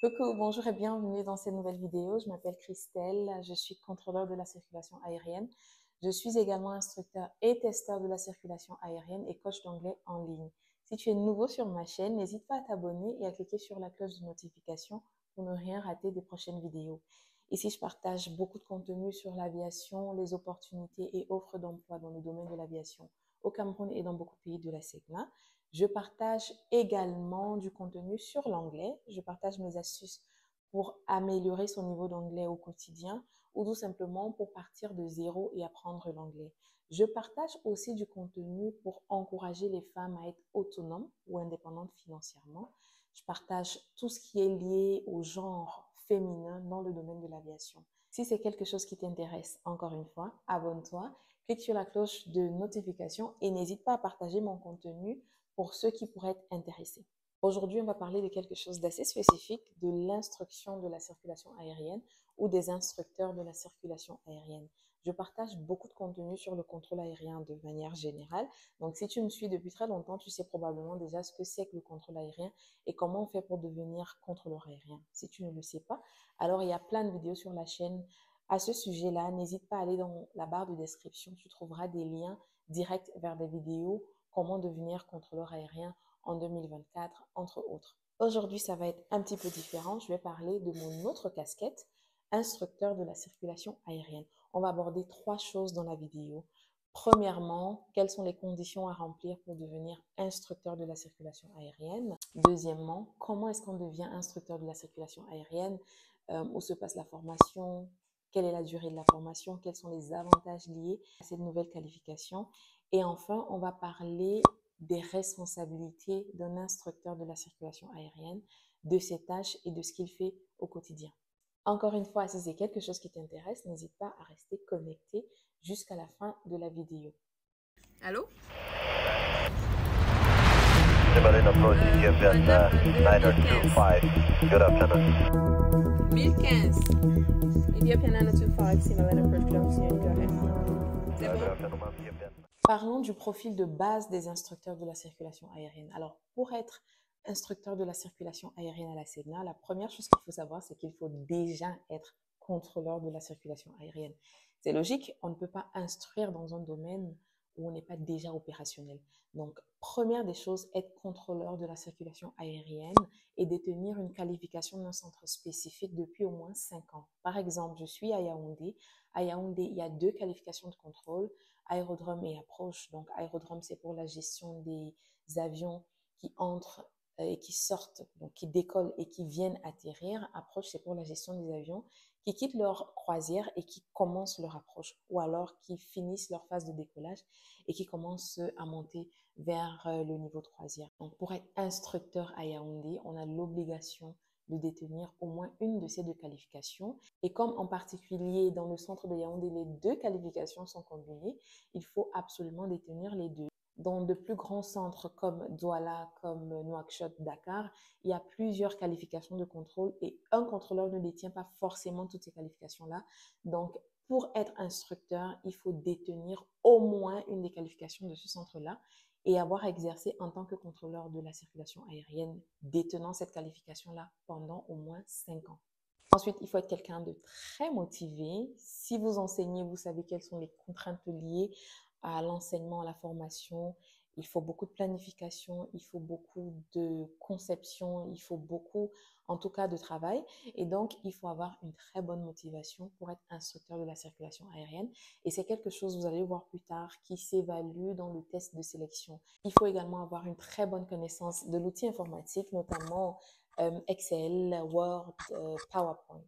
Coucou, bonjour et bienvenue dans cette nouvelle vidéo. Je m'appelle Christelle, je suis contrôleur de la circulation aérienne. Je suis également instructeur et testeur de la circulation aérienne et coach d'anglais en ligne. Si tu es nouveau sur ma chaîne, n'hésite pas à t'abonner et à cliquer sur la cloche de notification pour ne rien rater des prochaines vidéos. Ici, je partage beaucoup de contenu sur l'aviation, les opportunités et offres d'emploi dans le domaine de l'aviation au Cameroun et dans beaucoup de pays de la SECNA. Je partage également du contenu sur l'anglais. Je partage mes astuces pour améliorer son niveau d'anglais au quotidien ou tout simplement pour partir de zéro et apprendre l'anglais. Je partage aussi du contenu pour encourager les femmes à être autonomes ou indépendantes financièrement. Je partage tout ce qui est lié au genre féminin dans le domaine de l'aviation. Si c'est quelque chose qui t'intéresse, encore une fois, abonne-toi, clique sur la cloche de notification et n'hésite pas à partager mon contenu pour ceux qui pourraient être intéressés. Aujourd'hui, on va parler de quelque chose d'assez spécifique, de l'instruction de la circulation aérienne ou des instructeurs de la circulation aérienne. Je partage beaucoup de contenu sur le contrôle aérien de manière générale. Donc, si tu me suis depuis très longtemps, tu sais probablement déjà ce que c'est que le contrôle aérien et comment on fait pour devenir contrôleur aérien. Si tu ne le sais pas, alors il y a plein de vidéos sur la chaîne à ce sujet-là. N'hésite pas à aller dans la barre de description. Tu trouveras des liens directs vers des vidéos comment devenir contrôleur aérien en 2024, entre autres. Aujourd'hui, ça va être un petit peu différent. Je vais parler de mon autre casquette, instructeur de la circulation aérienne. On va aborder trois choses dans la vidéo. Premièrement, quelles sont les conditions à remplir pour devenir instructeur de la circulation aérienne? Deuxièmement, comment est-ce qu'on devient instructeur de la circulation aérienne? Où se passe la formation? Quelle est la durée de la formation? Quels sont les avantages liés à cette nouvelle qualification? Et enfin, on va parler des responsabilités d'un instructeur de la circulation aérienne, de ses tâches et de ce qu'il fait au quotidien. Encore une fois, si c'est quelque chose qui t'intéresse, n'hésite pas à rester connecté jusqu'à la fin de la vidéo. Allô? Civilian approach Ethiopian 925. Good afternoon. 1015. Ethiopian 925, Civilian approach, good afternoon, go ahead. C'est Good bon? afternoon, ma'am. Ethiopian. Parlons du profil de base des instructeurs de la circulation aérienne. Alors, pour être instructeur de la circulation aérienne à la SECNA, la première chose qu'il faut savoir, c'est qu'il faut déjà être contrôleur de la circulation aérienne. C'est logique, on ne peut pas instruire dans un domaine où on n'est pas déjà opérationnel. Donc, première des choses, être contrôleur de la circulation aérienne et détenir une qualification d'un centre spécifique depuis au moins 5 ans. Par exemple, je suis à Yaoundé. À Yaoundé, il y a 2 qualifications de contrôle, aérodrome et approche. Donc, aérodrome, c'est pour la gestion des avions qui entrent et qui sortent, donc qui décollent et qui viennent atterrir. Approche, c'est pour la gestion des avions qui quittent leur croisière et qui commencent leur approche, ou alors qui finissent leur phase de décollage et qui commencent à monter vers le niveau de croisière. Donc, pour être instructeur à Yaoundé, on a l'obligation de détenir au moins une de ces 2 qualifications. Et comme en particulier dans le centre de Yaoundé, les 2 qualifications sont combinées, il faut absolument détenir les 2. Dans de plus grands centres comme Douala, comme Nouakchott, Dakar, il y a plusieurs qualifications de contrôle et un contrôleur ne détient pas forcément toutes ces qualifications-là. Donc, pour être instructeur, il faut détenir au moins une des qualifications de ce centre-là et avoir exercé en tant que contrôleur de la circulation aérienne détenant cette qualification-là pendant au moins 5 ans. Ensuite, il faut être quelqu'un de très motivé. Si vous enseignez, vous savez quelles sont les contraintes liées à l'enseignement, à la formation. Il faut beaucoup de planification, il faut beaucoup de conception, il faut beaucoup, en tout cas, de travail. Et donc, il faut avoir une très bonne motivation pour être instructeur de la circulation aérienne. Et c'est quelque chose, vous allez voir plus tard, qui s'évalue dans le test de sélection. Il faut également avoir une très bonne connaissance de l'outil informatique, notamment Excel, Word, PowerPoint.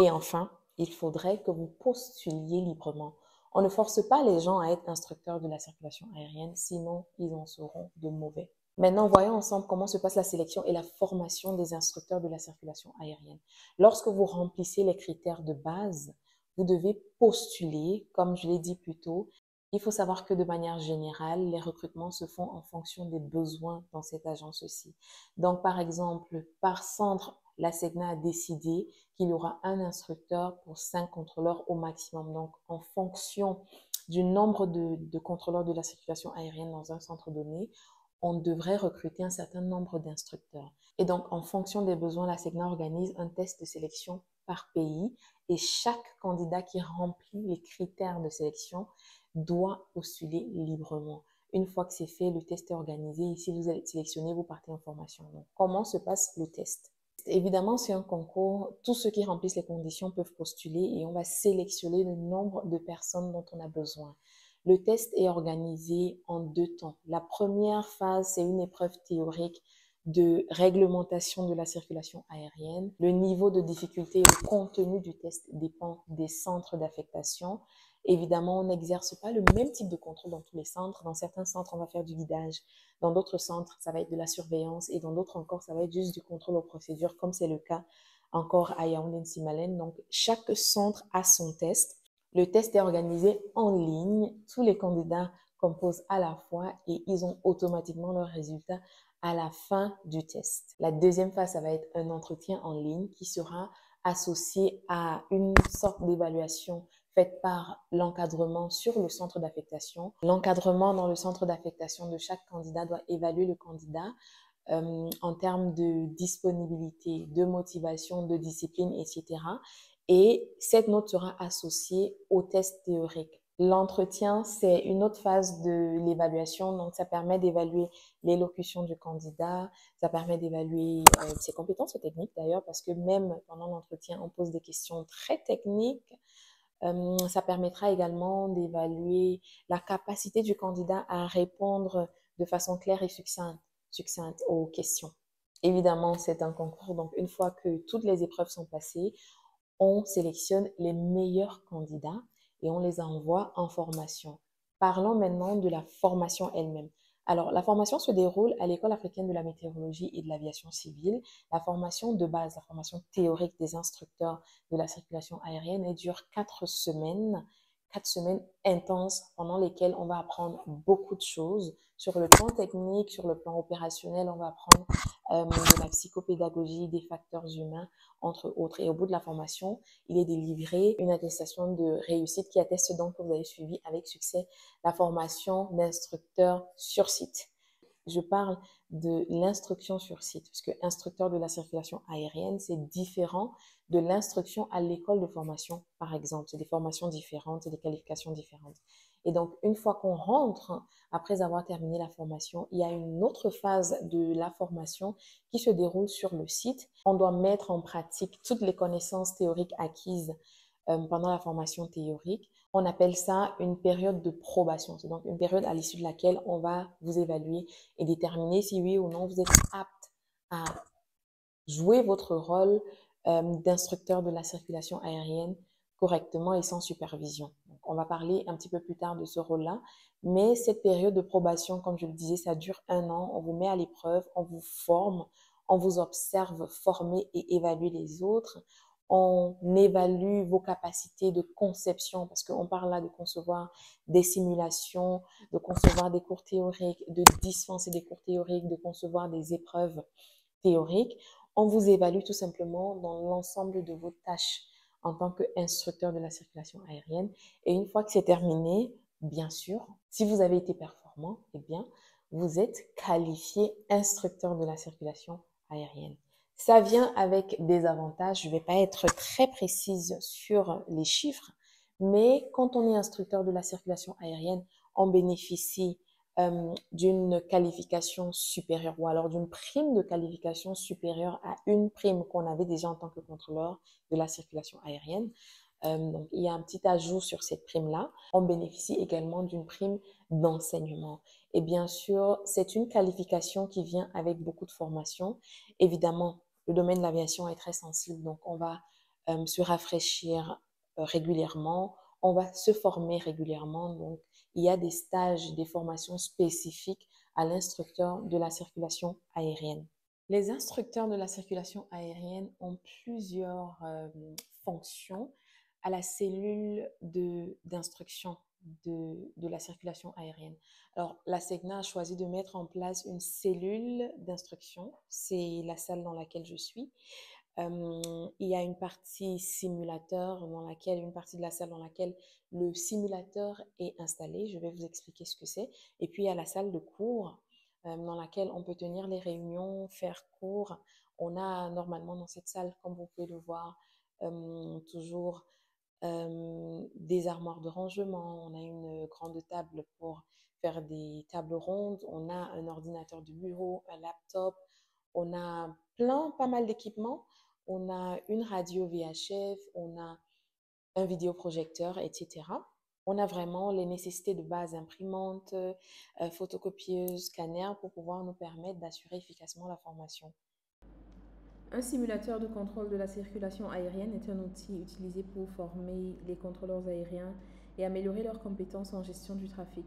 Et enfin, il faudrait que vous postuliez librement. On ne force pas les gens à être instructeurs de la circulation aérienne, sinon ils en seront de mauvais. Maintenant, voyons ensemble comment se passe la sélection et la formation des instructeurs de la circulation aérienne. Lorsque vous remplissez les critères de base, vous devez postuler, comme je l'ai dit plus tôt. Il faut savoir que de manière générale, les recrutements se font en fonction des besoins dans cette agence-ci. Donc, par exemple, par centre, la SECNA a décidé qu'il y aura un instructeur pour 5 contrôleurs au maximum. Donc, en fonction du nombre de contrôleurs de la circulation aérienne dans un centre donné, on devrait recruter un certain nombre d'instructeurs. Et donc, en fonction des besoins, la SECNA organise un test de sélection par pays et chaque candidat qui remplit les critères de sélection doit postuler librement. Une fois que c'est fait, le test est organisé et si vous êtes sélectionné, vous partez en formation. Donc, comment se passe le test? Évidemment, c'est un concours. Tous ceux qui remplissent les conditions peuvent postuler et on va sélectionner le nombre de personnes dont on a besoin. Le test est organisé en 2 temps. La première phase, c'est une épreuve théorique de réglementation de la circulation aérienne. Le niveau de difficulté et le contenu du test dépend des centres d'affectation. Évidemment, on n'exerce pas le même type de contrôle dans tous les centres. Dans certains centres, on va faire du guidage. Dans d'autres centres, ça va être de la surveillance. Et dans d'autres encore, ça va être juste du contrôle aux procédures, comme c'est le cas encore à Yaoundé-Nsimalen. Donc, chaque centre a son test. Le test est organisé en ligne. Tous les candidats composent à la fois et ils ont automatiquement leurs résultats à la fin du test. La deuxième phase, ça va être un entretien en ligne qui sera associé à une sorte d'évaluation faite par l'encadrement sur le centre d'affectation. L'encadrement dans le centre d'affectation de chaque candidat doit évaluer le candidat en termes de disponibilité, de motivation, de discipline, etc. Et cette note sera associée au test théorique. L'entretien, c'est une autre phase de l'évaluation. Donc, ça permet d'évaluer l'élocution du candidat, ça permet d'évaluer ses compétences techniques d'ailleurs, parce que même pendant l'entretien, on pose des questions très techniques. Ça permettra également d'évaluer la capacité du candidat à répondre de façon claire et succincte aux questions. Évidemment, c'est un concours, donc une fois que toutes les épreuves sont passées, on sélectionne les meilleurs candidats et on les envoie en formation. Parlons maintenant de la formation elle-même. Alors, la formation se déroule à l'École africaine de la météorologie et de l'aviation civile. La formation de base, la formation théorique des instructeurs de la circulation aérienne, elle dure 4 semaines. 4 semaines intenses pendant lesquelles on va apprendre beaucoup de choses. Sur le plan technique, sur le plan opérationnel, on va apprendre de la psychopédagogie, des facteurs humains, entre autres. Et au bout de la formation, il est délivré une attestation de réussite qui atteste donc que vous avez suivi avec succès la formation d'instructeur sur site. Je parle de l'instruction sur site, parce que instructeur de la circulation aérienne, c'est différent de l'instruction à l'école de formation, par exemple. C'est des formations différentes, c'est des qualifications différentes. Et donc, une fois qu'on rentre, après avoir terminé la formation, il y a une autre phase de la formation qui se déroule sur le site. On doit mettre en pratique toutes les connaissances théoriques acquises pendant la formation théorique. On appelle ça une période de probation. C'est donc une période à l'issue de laquelle on va vous évaluer et déterminer si oui ou non vous êtes apte à jouer votre rôle d'instructeur de la circulation aérienne correctement et sans supervision. Donc, on va parler un petit peu plus tard de ce rôle-là, mais cette période de probation, comme je le disais, ça dure 1 an. On vous met à l'épreuve, on vous forme, on vous observe former et évaluer les autres. On évalue vos capacités de conception, parce qu'on parle là de concevoir des simulations, de concevoir des cours théoriques, de dispenser des cours théoriques, de concevoir des épreuves théoriques. On vous évalue tout simplement dans l'ensemble de vos tâches en tant qu'instructeur de la circulation aérienne. Et une fois que c'est terminé, bien sûr, si vous avez été performant, eh bien, vous êtes qualifié instructeur de la circulation aérienne. Ça vient avec des avantages. Je ne vais pas être très précise sur les chiffres, mais quand on est instructeur de la circulation aérienne, on bénéficie d'une qualification supérieure ou alors d'une prime de qualification supérieure à une prime qu'on avait déjà en tant que contrôleur de la circulation aérienne. Donc, il y a un petit ajout sur cette prime-là. On bénéficie également d'une prime d'enseignement. Et bien sûr, c'est une qualification qui vient avec beaucoup de formation. Évidemment, le domaine de l'aviation est très sensible, donc on va se rafraîchir régulièrement, on va se former régulièrement. Donc, il y a des stages, des formations spécifiques à l'instructeur de la circulation aérienne. Les instructeurs de la circulation aérienne ont plusieurs fonctions à la cellule d'instruction de la circulation aérienne. Alors, la SECNA a choisi de mettre en place une cellule d'instruction. C'est la salle dans laquelle je suis. Il y a une partie simulateur une partie de la salle dans laquelle le simulateur est installé. Je vais vous expliquer ce que c'est. Et puis, il y a la salle de cours dans laquelle on peut tenir les réunions, faire cours. On a normalement dans cette salle, comme vous pouvez le voir, toujours des armoires de rangement. On a une grande table pour faire des tables rondes. On a un ordinateur de bureau, un laptop. On a pas mal d'équipements. On a une radio VHF, on a un vidéoprojecteur, etc. On a vraiment les nécessités de base, imprimante, photocopieuse, scanner, pour pouvoir nous permettre d'assurer efficacement la formation. Un simulateur de contrôle de la circulation aérienne est un outil utilisé pour former les contrôleurs aériens et améliorer leurs compétences en gestion du trafic.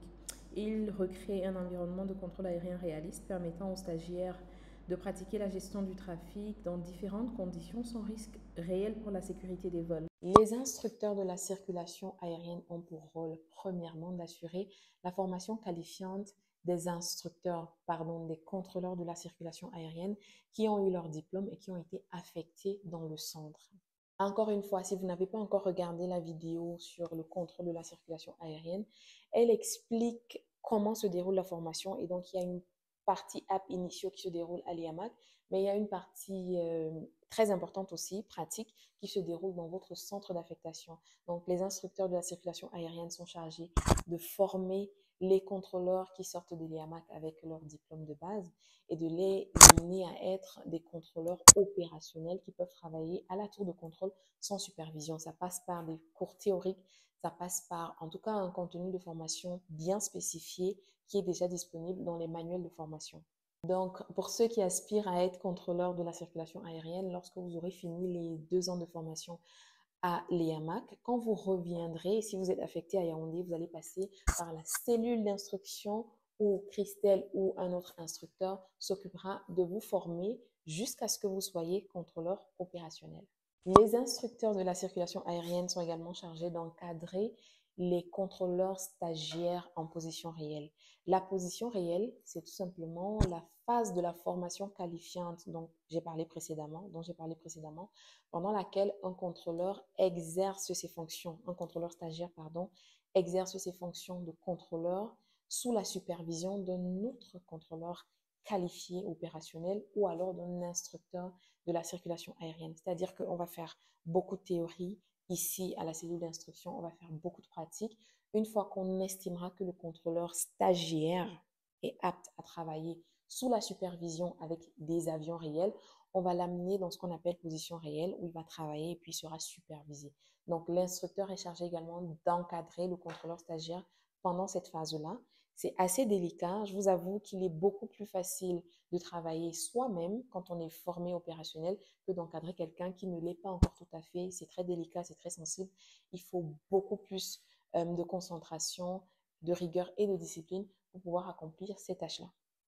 Il recrée un environnement de contrôle aérien réaliste permettant aux stagiaires de pratiquer la gestion du trafic dans différentes conditions sans risque réel pour la sécurité des vols. Les instructeurs de la circulation aérienne ont pour rôle, premièrement, d'assurer la formation qualifiante des des contrôleurs de la circulation aérienne qui ont eu leur diplôme et qui ont été affectés dans le centre. Encore une fois, si vous n'avez pas encore regardé la vidéo sur le contrôle de la circulation aérienne, elle explique comment se déroule la formation. Et donc, il y a une partie app initio qui se déroule à l'IAMAC, mais il y a une partie très importante aussi, pratique, qui se déroule dans votre centre d'affectation. Donc, les instructeurs de la circulation aérienne sont chargés de former les contrôleurs qui sortent de l'IAMAC avec leur diplôme de base et de les amener à être des contrôleurs opérationnels qui peuvent travailler à la tour de contrôle sans supervision. Ça passe par des cours théoriques, ça passe par en tout cas un contenu de formation bien spécifié qui est déjà disponible dans les manuels de formation. Donc, pour ceux qui aspirent à être contrôleurs de la circulation aérienne, lorsque vous aurez fini les 2 ans de formation à l'EAMAC, quand vous reviendrez, si vous êtes affecté à Yaoundé, vous allez passer par la cellule d'instruction où Christelle ou un autre instructeur s'occupera de vous former jusqu'à ce que vous soyez contrôleur opérationnel. Les instructeurs de la circulation aérienne sont également chargés d'encadrer les contrôleurs stagiaires en position réelle. La position réelle, c'est tout simplement la phase de la formation qualifiante dont j'ai parlé précédemment, pendant laquelle un contrôleur stagiaire, exerce ses fonctions de contrôleur sous la supervision d'un autre contrôleur qualifié opérationnel ou alors d'un instructeur de la circulation aérienne. C'est-à-dire qu'on va faire beaucoup de théorie. Ici, à la cellule d'instruction, on va faire beaucoup de pratiques. Une fois qu'on estimera que le contrôleur stagiaire est apte à travailler sous la supervision avec des avions réels, on va l'amener dans ce qu'on appelle position réelle où il va travailler et puis sera supervisé. Donc, l'instructeur est chargé également d'encadrer le contrôleur stagiaire pendant cette phase-là. C'est assez délicat. Je vous avoue qu'il est beaucoup plus facile de travailler soi-même quand on est formé opérationnel que d'encadrer quelqu'un qui ne l'est pas encore tout à fait. C'est très délicat, c'est très sensible. Il faut beaucoup plus de concentration, de rigueur et de discipline pour pouvoir accomplir ces tâches-là.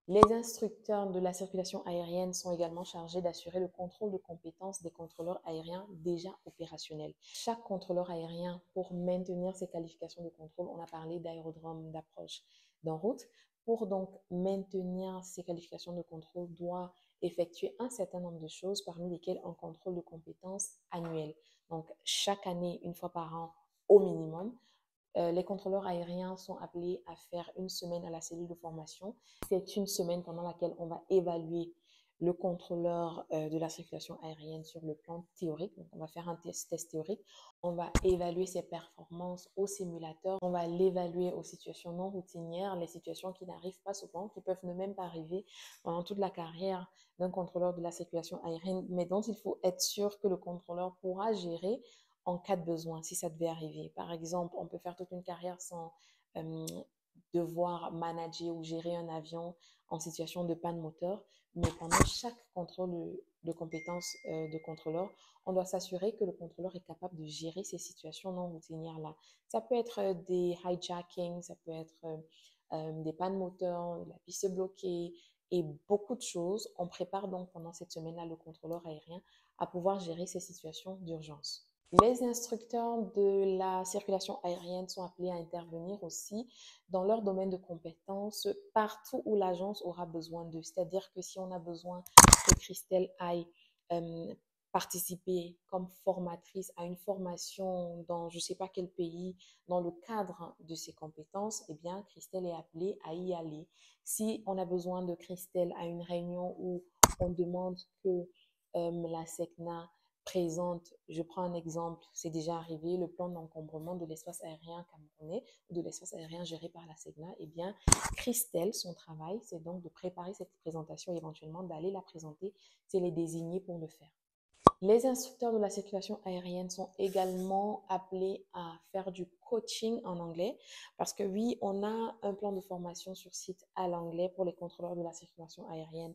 Les instructeurs de la circulation aérienne sont également chargés d'assurer le contrôle de compétences des contrôleurs aériens déjà opérationnels. Chaque contrôleur aérien, pour maintenir ses qualifications de contrôle, on a parlé d'aérodrome, d'approche, d'en route, pour donc maintenir ses qualifications de contrôle, doit effectuer un certain nombre de choses, parmi lesquelles un contrôle de compétences annuel. Donc, chaque année, une fois par an au minimum, les contrôleurs aériens sont appelés à faire une semaine à la cellule de formation. C'est une semaine pendant laquelle on va évaluer le contrôleur de la circulation aérienne sur le plan théorique. Donc, on va faire un test théorique. On va évaluer ses performances au simulateur. On va l'évaluer aux situations non routinières, les situations qui n'arrivent pas souvent, qui peuvent ne même pas arriver pendant toute la carrière d'un contrôleur de la circulation aérienne, mais dont il faut être sûr que le contrôleur pourra gérer en cas de besoin, si ça devait arriver. Par exemple, on peut faire toute une carrière sans devoir manager ou gérer un avion en situation de panne moteur, mais pendant chaque contrôle de compétences de contrôleur, on doit s'assurer que le contrôleur est capable de gérer ces situations non routinières-là. Ça peut être des hijackings, ça peut être des pannes moteurs, la piste bloquée et beaucoup de choses. On prépare donc pendant cette semaine-là le contrôleur aérien à pouvoir gérer ces situations d'urgence. Les instructeurs de la circulation aérienne sont appelés à intervenir aussi dans leur domaine de compétences partout où l'agence aura besoin d'eux. C'est-à-dire que si on a besoin que Christelle aille participer comme formatrice à une formation dans je ne sais pas quel pays, dans le cadre de ses compétences, eh bien, Christelle est appelée à y aller. Si on a besoin de Christelle à une réunion où on demande que la SECNA présente, je prends un exemple, c'est déjà arrivé, le plan d'encombrement de l'espace aérien camerounais ou de l'espace aérien géré par la SECNA, eh bien, Christelle, son travail, c'est donc de préparer cette présentation, éventuellement d'aller la présenter, c'est les désigner pour le faire. Les instructeurs de la circulation aérienne sont également appelés à faire du coaching en anglais parce que oui, on a un plan de formation sur site à l'anglais pour les contrôleurs de la circulation aérienne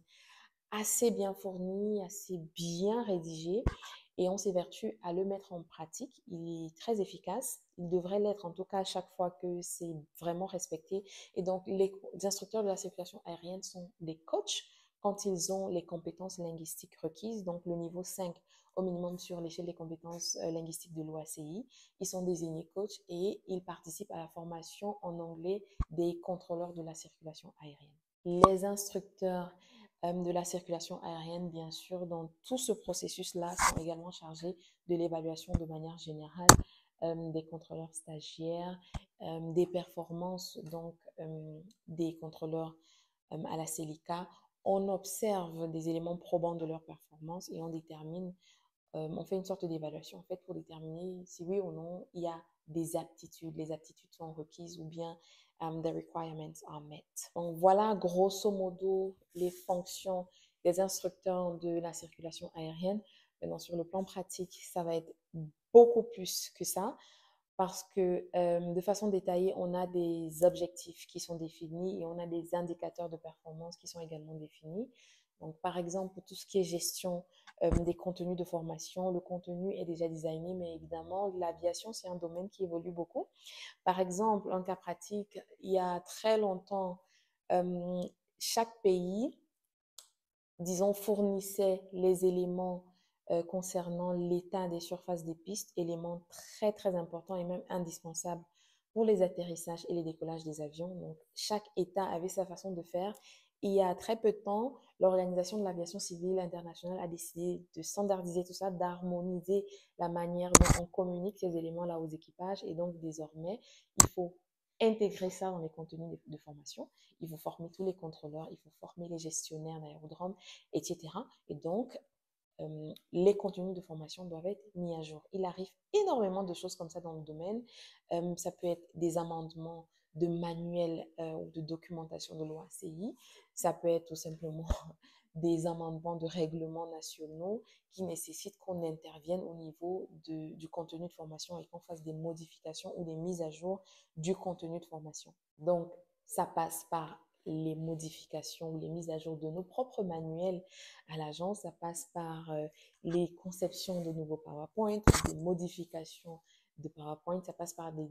assez bien fourni, assez bien rédigé et on s'évertue à le mettre en pratique. Il est très efficace. Il devrait l'être en tout cas à chaque fois que c'est vraiment respecté. Et donc, les instructeurs de la circulation aérienne sont des coachs quand ils ont les compétences linguistiques requises, donc le niveau 5 au minimum sur l'échelle des compétences linguistiques de l'OACI. Ils sont désignés coachs et ils participent à la formation en anglais des contrôleurs de la circulation aérienne. Les instructeurs de la circulation aérienne, bien sûr, dans tout ce processus-là, sont également chargés de l'évaluation de manière générale des contrôleurs stagiaires, des performances donc des contrôleurs à la CELICA. On observe des éléments probants de leur performance et on détermine, on fait une sorte d'évaluation en fait pour déterminer si oui ou non il y a des aptitudes, les aptitudes sont requises ou bien the requirements are met. Donc voilà grosso modo les fonctions des instructeurs de la circulation aérienne. Maintenant sur le plan pratique, ça va être beaucoup plus que ça parce que de façon détaillée, on a des objectifs qui sont définis et on a des indicateurs de performance qui sont également définis. Donc, par exemple, pour tout ce qui est gestion des contenus de formation, le contenu est déjà designé, mais évidemment, l'aviation, c'est un domaine qui évolue beaucoup. Par exemple, un cas pratique, il y a très longtemps, euh, chaque pays, disons, fournissait les éléments concernant l'état des surfaces des pistes, éléments très, très importants et même indispensables pour les atterrissages et les décollages des avions. Donc, chaque État avait sa façon de faire. Il y a très peu de temps, l'Organisation de l'aviation civile internationale a décidé de standardiser tout ça, d'harmoniser la manière dont on communique ces éléments-là aux équipages. Et donc, désormais, il faut intégrer ça dans les contenus de formation. Il faut former tous les contrôleurs, il faut former les gestionnaires d'aérodromes, etc. Et donc, les contenus de formation doivent être mis à jour. Il arrive énormément de choses comme ça dans le domaine. Ça peut être des amendements de manuels ou de documentation de l'OACI. Ça peut être tout simplement des amendements de règlements nationaux qui nécessitent qu'on intervienne au niveau du contenu de formation et qu'on fasse des modifications ou des mises à jour du contenu de formation. Donc, ça passe par les modifications ou les mises à jour de nos propres manuels à l'agence, ça passe par les conceptions de nouveaux PowerPoint, des modifications de PowerPoint, ça passe par des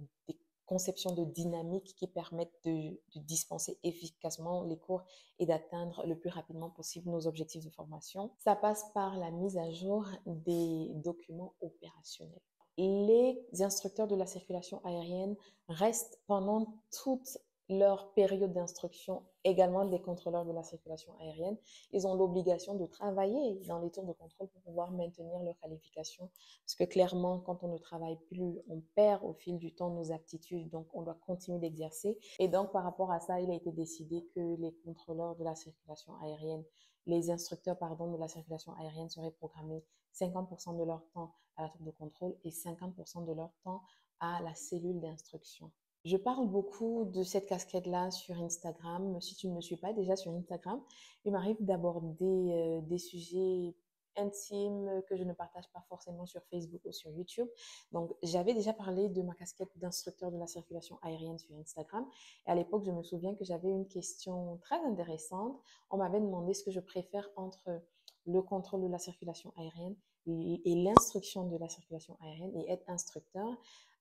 conceptions de dynamique qui permettent de dispenser efficacement les cours et d'atteindre le plus rapidement possible nos objectifs de formation. Ça passe par la mise à jour des documents opérationnels. Les instructeurs de la circulation aérienne restent pendant toute leur période d'instruction également des contrôleurs de la circulation aérienne. Ils ont l'obligation de travailler dans les tours de contrôle pour pouvoir maintenir leur qualification. Parce que clairement, quand on ne travaille plus, on perd au fil du temps nos aptitudes. Donc, on doit continuer d'exercer. Et donc, par rapport à ça, il a été décidé que les contrôleurs de la circulation aérienne, les instructeurs, pardon, de la circulation aérienne seraient programmés 50% de leur temps à la tour de contrôle et 50% de leur temps à la cellule d'instruction. Je parle beaucoup de cette casquette-là sur Instagram. Si tu ne me suis pas déjà sur Instagram, il m'arrive d'aborder des sujets intimes que je ne partage pas forcément sur Facebook ou sur YouTube. Donc, j'avais déjà parlé de ma casquette d'instructeur de la circulation aérienne sur Instagram. Et à l'époque, je me souviens que j'avais une question très intéressante. On m'avait demandé ce que je préfère entre le contrôle de la circulation aérienne et l'instruction de la circulation aérienne et être instructeur.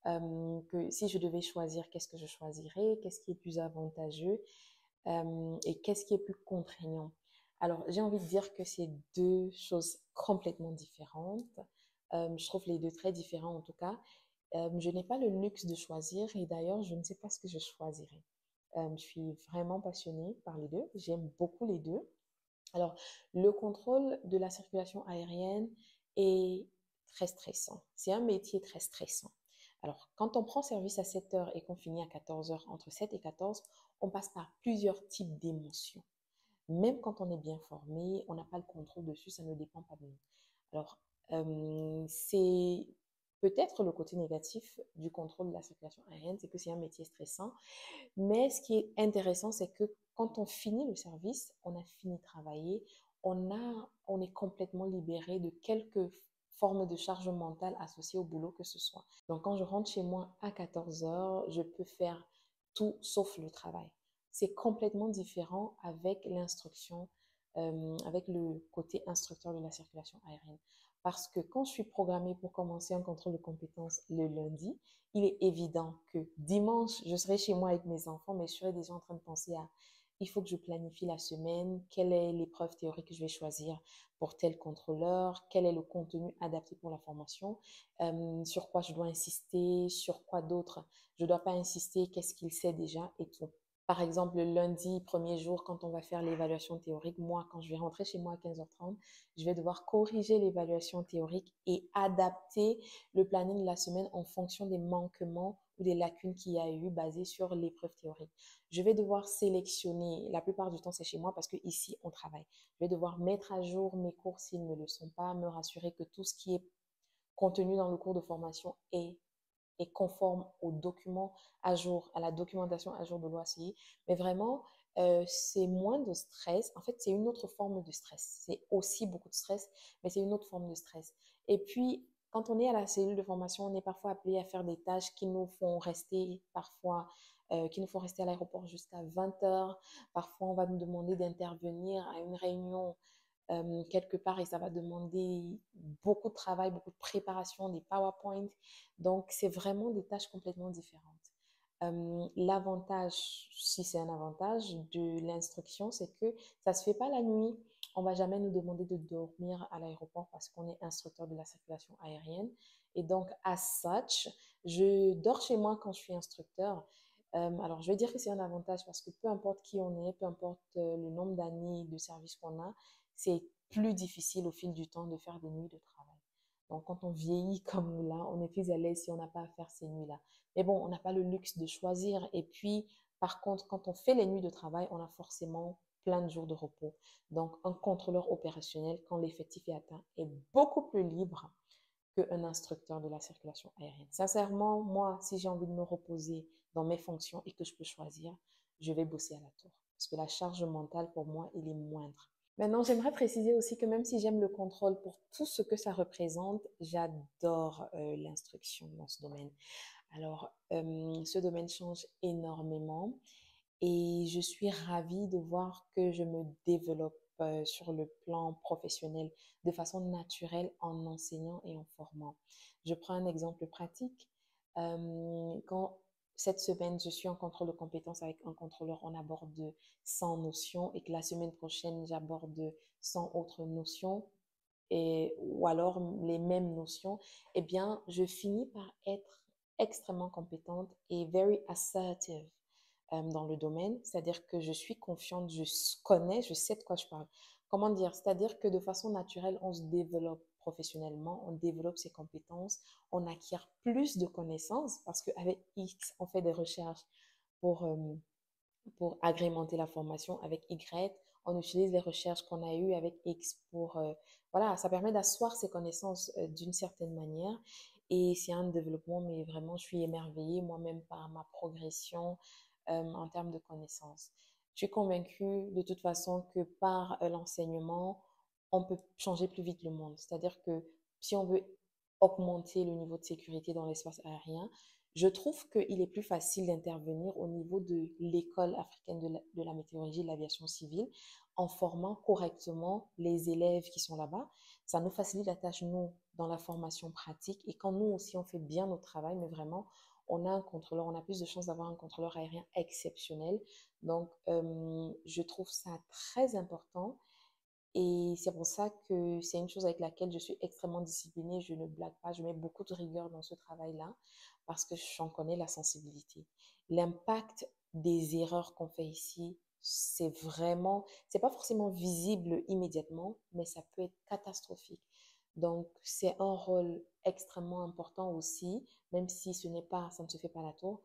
Que si je devais choisir, qu'est-ce que je choisirais, qu'est-ce qui est plus avantageux et qu'est-ce qui est plus contraignant. Alors, j'ai envie de dire que c'est deux choses complètement différentes. Je trouve les deux très différents en tout cas. Je n'ai pas le luxe de choisir et d'ailleurs, je ne sais pas ce que je choisirais. Je suis vraiment passionnée par les deux. J'aime beaucoup les deux. Alors, le contrôle de la circulation aérienne est très stressant. C'est un métier très stressant. Alors, quand on prend service à 7 heures et qu'on finit à 14 heures, entre 7 et 14, on passe par plusieurs types d'émotions. Même quand on est bien formé, on n'a pas le contrôle dessus, ça ne dépend pas de nous. Alors, c'est peut-être le côté négatif du contrôle de la circulation aérienne, c'est que c'est un métier stressant. Mais ce qui est intéressant, c'est que quand on finit le service, on a fini de travailler, on est complètement libéré de quelques formes de charge mentale associées au boulot que ce soit. Donc, quand je rentre chez moi à 14 heures, je peux faire tout sauf le travail. C'est complètement différent avec l'instruction, avec le côté instructeur de la circulation aérienne. Parce que quand je suis programmée pour commencer un contrôle de compétences le lundi, il est évident que dimanche, je serai chez moi avec mes enfants, mais je serai déjà en train de penser à, il faut que je planifie la semaine, quelle est l'épreuve théorique que je vais choisir pour tel contrôleur, quel est le contenu adapté pour la formation, sur quoi je dois insister, sur quoi d'autre je ne dois pas insister, qu'est-ce qu'il sait déjà et tout. Par exemple, le lundi, premier jour, quand on va faire l'évaluation théorique, moi, quand je vais rentrer chez moi à 15h30, je vais devoir corriger l'évaluation théorique et adapter le planning de la semaine en fonction des manquements ou des lacunes qu'il y a eu basées sur l'épreuve théorique. Je vais devoir sélectionner, la plupart du temps c'est chez moi parce qu'ici on travaille. Je vais devoir mettre à jour mes cours s'ils ne le sont pas, me rassurer que tout ce qui est contenu dans le cours de formation est conforme aux documents à jour, à la documentation à jour de l'OACI. Mais vraiment, c'est moins de stress. En fait, c'est une autre forme de stress. C'est aussi beaucoup de stress, mais c'est une autre forme de stress. Et puis, quand on est à la cellule de formation, on est parfois appelé à faire des tâches qui nous font rester parfois, qui nous font rester à l'aéroport jusqu'à 20 heures. Parfois, on va nous demander d'intervenir à une réunion quelque part et ça va demander beaucoup de travail, beaucoup de préparation, des PowerPoint. Donc, c'est vraiment des tâches complètement différentes. L'avantage, si c'est un avantage de l'instruction, c'est que ça ne se fait pas la nuit. On ne va jamais nous demander de dormir à l'aéroport parce qu'on est instructeur de la circulation aérienne. Et donc, as such, je dors chez moi quand je suis instructeur. Alors, je vais dire que c'est un avantage parce que peu importe qui on est, peu importe le nombre d'années de service qu'on a, c'est plus difficile au fil du temps de faire des nuits de travail. Donc, quand on vieillit comme nous là, on est plus à l'aise si on n'a pas à faire ces nuits-là. Mais bon, on n'a pas le luxe de choisir. Et puis, par contre, quand on fait les nuits de travail, on a forcément plein de jours de repos. Donc, un contrôleur opérationnel, quand l'effectif est atteint, est beaucoup plus libre qu'un instructeur de la circulation aérienne. Sincèrement, moi, si j'ai envie de me reposer dans mes fonctions et que je peux choisir, je vais bosser à la tour. Parce que la charge mentale, pour moi, elle est moindre. Maintenant, j'aimerais préciser aussi que même si j'aime le contrôle pour tout ce que ça représente, j'adore l'instruction dans ce domaine. Alors, ce domaine change énormément et je suis ravie de voir que je me développe sur le plan professionnel de façon naturelle en enseignant et en formant. Je prends un exemple pratique. Quand cette semaine, je suis en contrôle de compétences avec un contrôleur, on aborde 100 notions et que la semaine prochaine, j'aborde 100 autres notions ou alors les mêmes notions, eh bien, je finis par être extrêmement compétente et very assertive dans le domaine, c'est-à-dire que je suis confiante, je connais, je sais de quoi je parle. Comment dire? C'est-à-dire que de façon naturelle, on se développe professionnellement, on développe ses compétences, on acquiert plus de connaissances parce qu'avec X, on fait des recherches pour, euh, pour agrémenter la formation. Avec Y, on utilise les recherches qu'on a eues avec X pour... voilà, ça permet d'asseoir ses connaissances d'une certaine manière. Et c'est un développement, mais vraiment, je suis émerveillée moi-même par ma progression en termes de connaissances. Je suis convaincue de toute façon que par l'enseignement, on peut changer plus vite le monde. C'est-à-dire que si on veut augmenter le niveau de sécurité dans l'espace aérien, je trouve qu'il est plus facile d'intervenir au niveau de l'école africaine de la météorologie et de l'aviation civile en formant correctement les élèves qui sont là-bas. Ça nous facilite la tâche, nous, dans la formation pratique. Et quand nous aussi, on fait bien notre travail, mais vraiment, on a un contrôleur, on a plus de chances d'avoir un contrôleur aérien exceptionnel. Donc, je trouve ça très important. Et c'est pour ça que c'est une chose avec laquelle je suis extrêmement disciplinée. Je ne blague pas, je mets beaucoup de rigueur dans ce travail-là parce que j'en connais la sensibilité. L'impact des erreurs qu'on fait ici, c'est pas forcément visible immédiatement, mais ça peut être catastrophique. Donc, c'est un rôle extrêmement important aussi, même si ça ne se fait pas à la tour.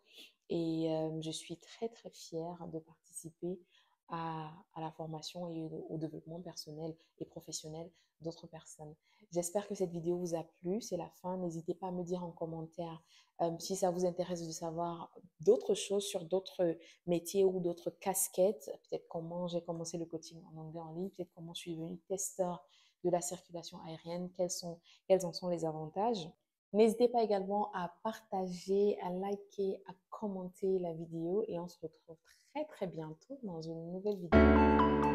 Et je suis très, très fière de participer à la formation et au développement personnel et professionnel d'autres personnes. J'espère que cette vidéo vous a plu. C'est la fin. N'hésitez pas à me dire en commentaire si ça vous intéresse de savoir d'autres choses sur d'autres métiers ou d'autres casquettes. Peut-être comment j'ai commencé le coaching en anglais en ligne, peut-être comment je suis devenue testeur de la circulation aérienne, quels en sont les avantages. N'hésitez pas également à partager, à liker, à commenter la vidéo et on se retrouve très très bientôt dans une nouvelle vidéo.